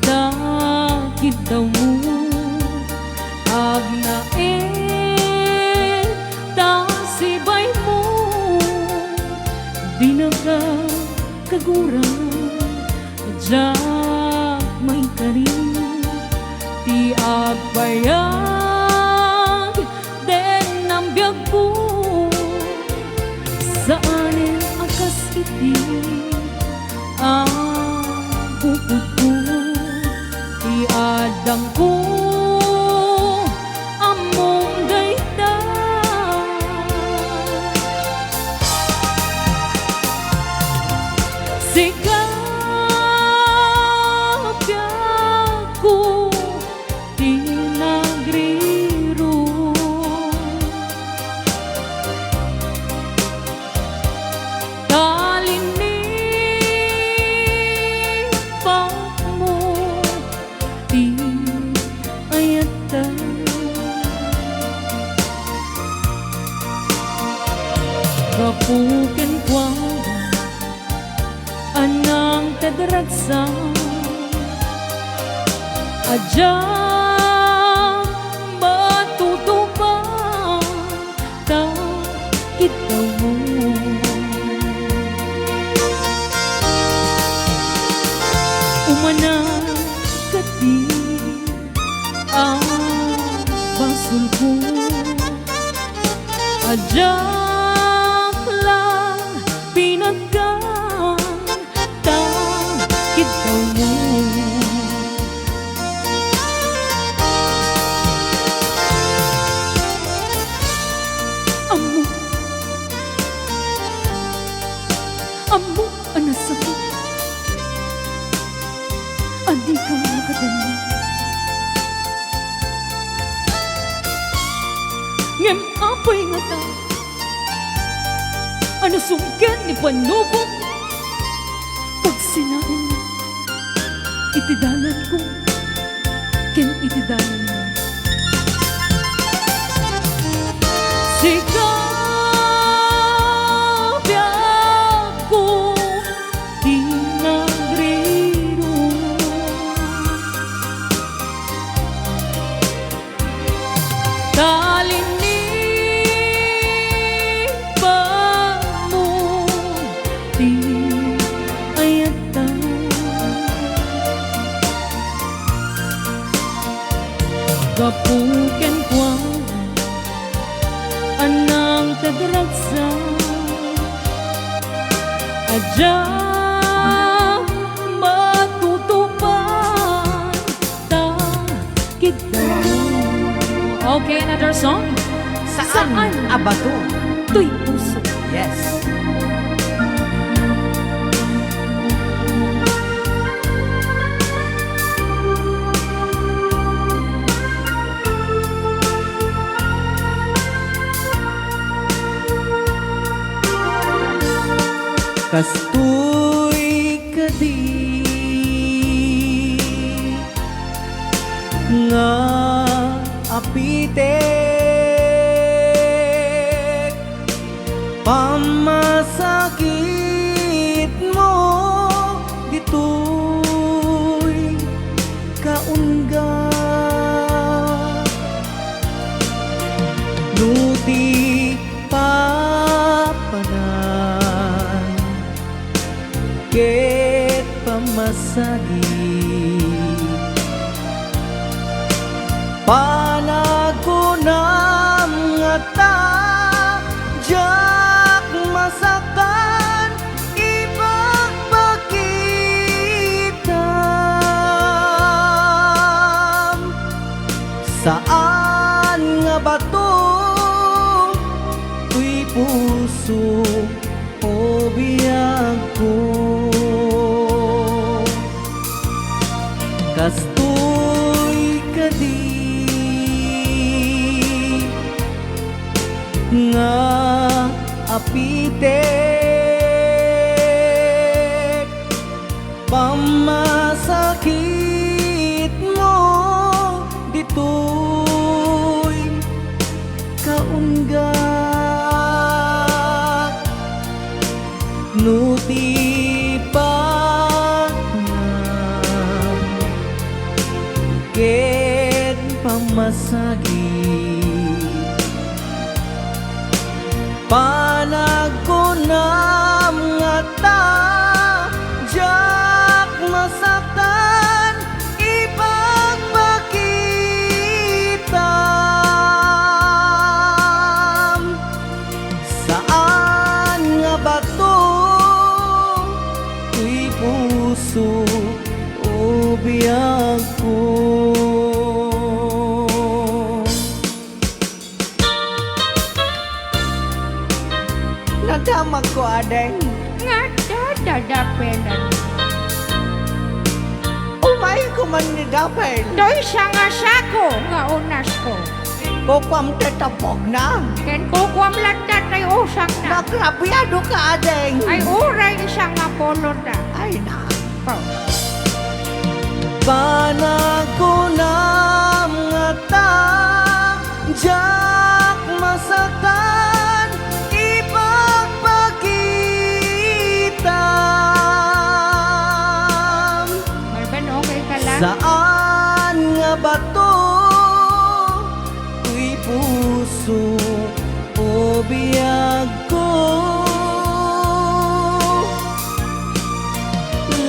Dakit daw mo agnain ta sibay mo di na ka kagurang jak may karin ti agbayag den ang biyag po saanin akas iti ang bukod ko iadang ko among gayta sigapya ko tinagriro talini pa mo ti ayata kapukin kwa anang kadragsa adyang matutupan ta kita mo umana kati ang basul ko adyang lang pinagkan ta kita mo amo anasakit adi ka makadala ngem apay nga ta ano sungken ni panubo pag sinain na itidalan ko ken itidalan mo sigaw kapuken kwa anang tadragsa adyang matutupan ta kita. Okay, another song. Saan abato? Tuy puso. Yes. Kastoy kadi nga apitek pamasakit mo ditoy kaungga nuti papanan ket pamasagit panagunam nga ta jak masakan ipagpakitam saan nga bato tuy puso o biyag ko kastoy kadi nga apitek pamasakit mo ditoy kaungga nuti pa masagit. Panagkunam nga ta, jak masaktan, ipagpakita. Saan nga ba to? Uy puso o biyag ko. Nadamag ko, adeng. Nga dadapenan. Umay ko man ni dapel. Doy siya nga sako nga unas ko. Bukwam tetapog na. Ken kukwam landat ay usang na. Nagrabyado ka, adeng. Ay uray siya nga polo na. Ay na. Oh. Panagkunam nga ta, jak masaktan, ipagpakita. Marban, okay ka lang? Saan nga ba to? Uy puso o biyag ko.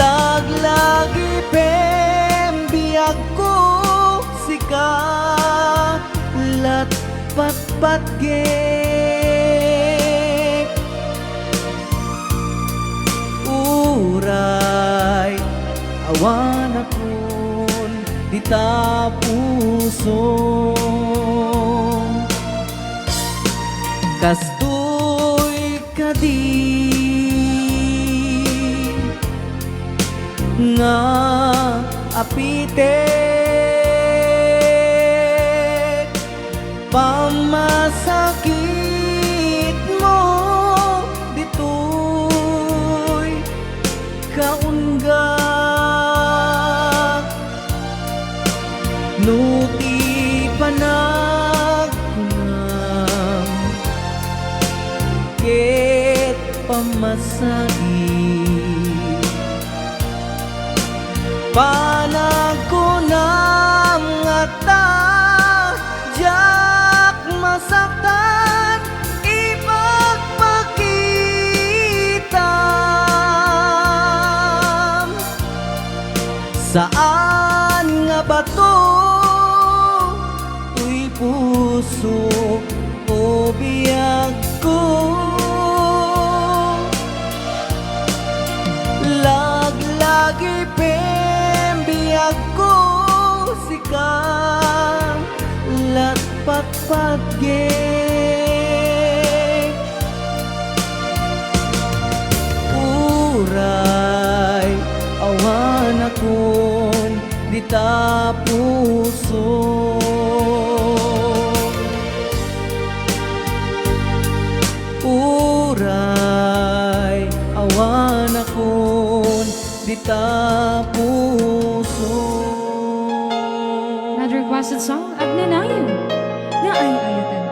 Laglagi pembiyag ko, sika lat patpatge. Uray awan akon di ta puso. Kastoy kadi nga apitek, pamasakit mo ditoy kaunggak. Nuti panagkunam ket pamasakit. Panagkunam nga ta, jak masaktan, ipagpakita. Saan nga ba to? Uy puso o biyag ko. Laglagi pembiyag ko, sika lat patpatge. Uray awan akon di ta puso. Uray awan akon di ta puso. Another requested song, Agnanayon, na ay-ayatan ka.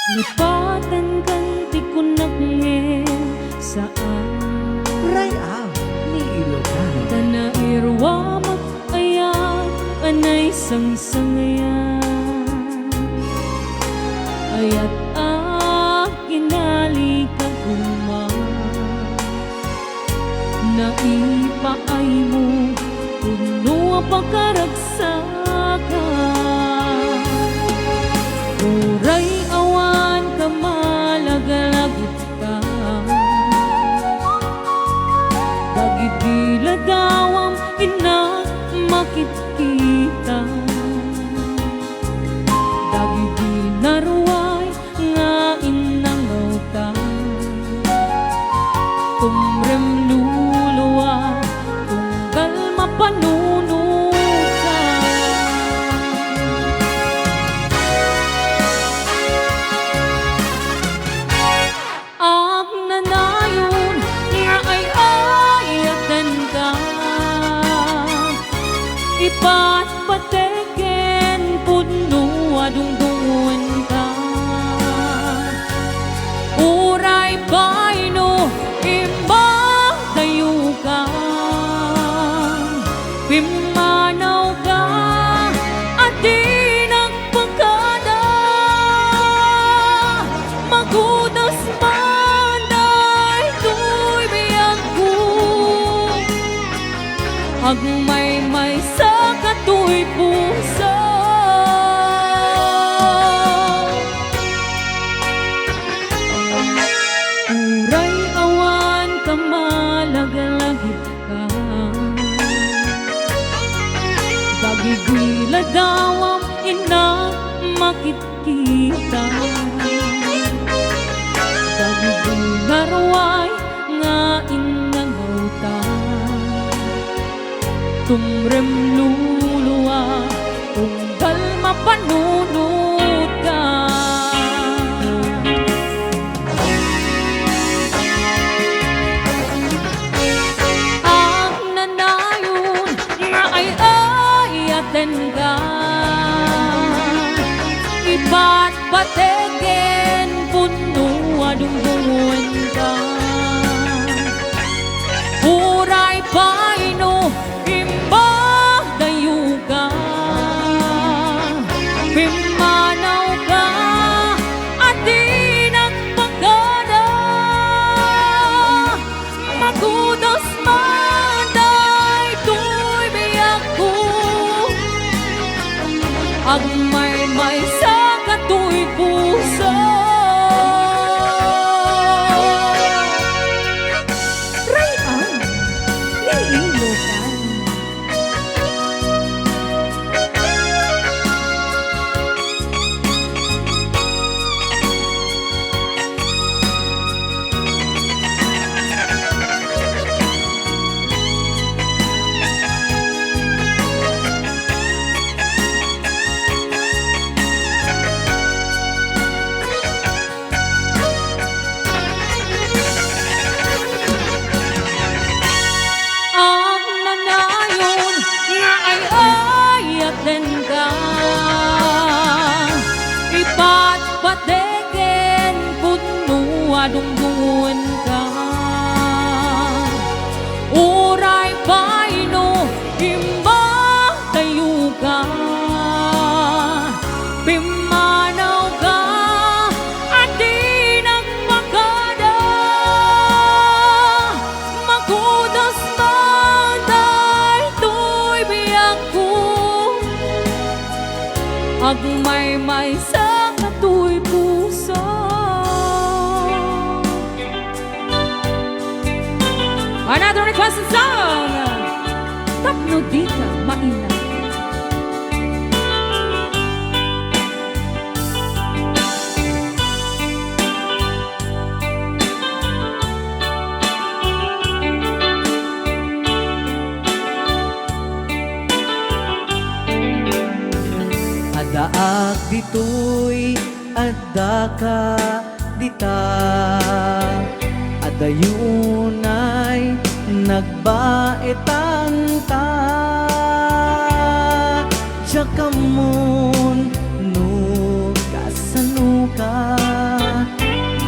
Lipatan kang di ko nakngel saan Ray aw ni ilogan. Tanairwa mag-ayat anay sang-sangayan Ayat kinali ka kuma Naipaay mo puno pakaragsakan Uray awan ka malagalagit ka Dagidila dawam ina makit kita Dagidi naruay nga inangaw ta Tumrem luluwa tunggal mapanunutan dungdungon ka. Uray bayno imba dayo ka. Pimanaw ka at di nagpagkada. Magudas man ay tuy biyag ko. Agmay-may sa katuy puso. Uray awan ka malagalagit ka. Bagigwila dawam ina makitkita. Bagigwila raway nga inangauta. Tumrem luluwa unggal mapanunod ka. Ang nanayon nga ay ayaten ka. Iba't pategen puno adunggungan ka. Uray bayno imba dayo ka. Pimanaw ka at di nagpagkada. Magudos man ay tuy biyag ko. Agmay-may sa katuy puso. Rayon, niilugan. Ang nanayon nga ay ayaten ka. Iba't pategen puno adunggungan ka. Uray bayno imba dayo ka. Pimanaw ka at di nagpagkada. Magudas man ay tuy biyag ko. Agmay-may sa katuy puso. Another requested song, Tapno Dita Maina. Adaak ditoy adda ka dita. Adayunay nagbaetan ta. Jakamon no kasano ka.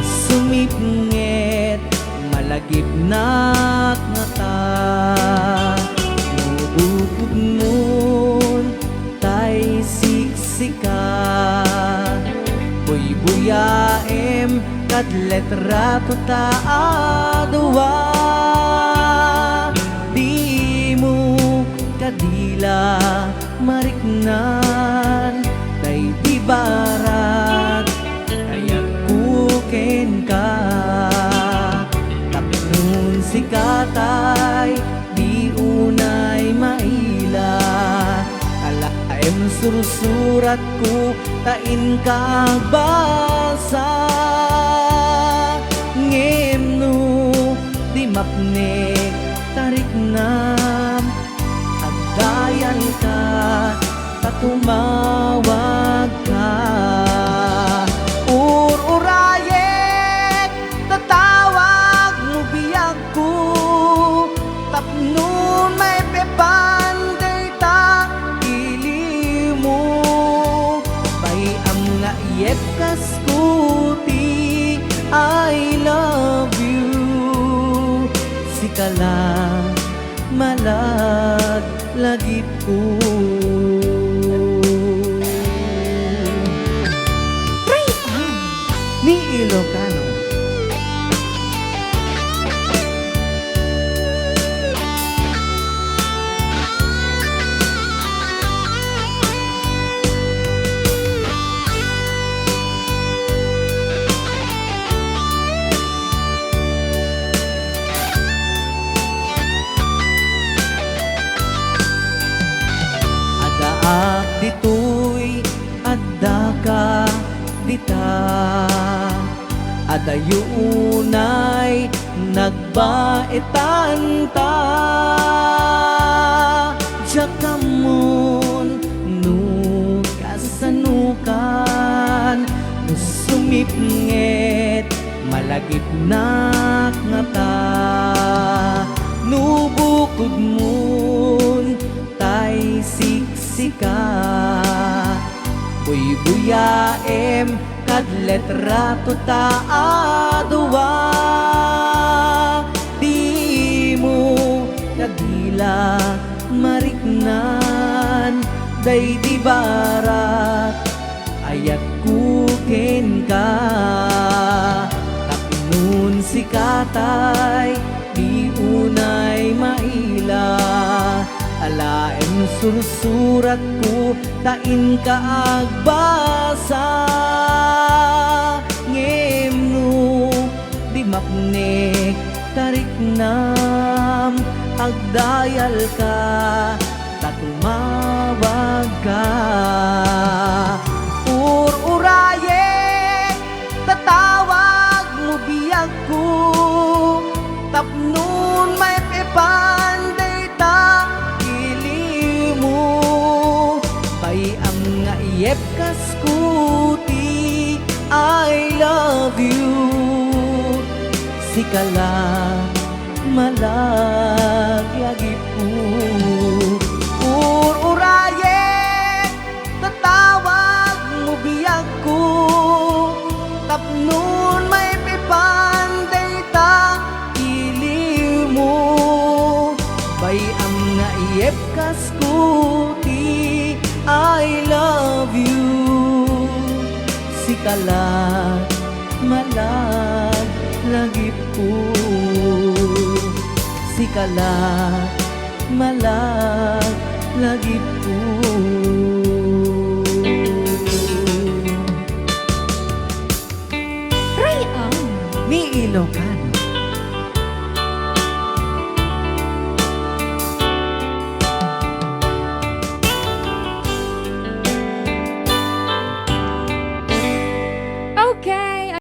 Sumipnget malagip na ngata. Nuubog nun tay siksika. Buy-buyaem kad letra ko ta adwa. Di mo kadila mariknan tay di barat kaya't kuken ka. Tapnon si katay di unay maila. Alaem surusurat ko tain ka basa. Ngem no di mapnek tarik nam. Agdayan ka patumawag ka. Ururayet tatawag mo biyag ko. Tapnon may pepan day ta ili mo. Bay iyep kas kuti I love you sikala malag lagip ko Rayan. ni Ilocano. Adaak ditoy adda ka dita adayunay nagbaetan ta jakamun nu kasanukan nu sumipnget malagip nak ngata nu bukod mun tay siksika Uy buyaem kad letrato ta adwa di mo kadila mariknan day di barat ayat kuken ka tapnun si katay di unay maila alaem sursurat ko tain ka agbasa ngemno di mapnek tarik nam agdayal ka tatumawag ka ururaye tatawag mo biyag ko tapnun may pepanday ta ang nga iyep kas kuti I love you sikala malag lagip ko ururaye tatawag mo biyag ko tapnon may pipanday ta iliw mo bay ang nga iyep kas kuti I love you sikala malag lagip ko sikala malag lagip ko Rayan. ni Ilocano.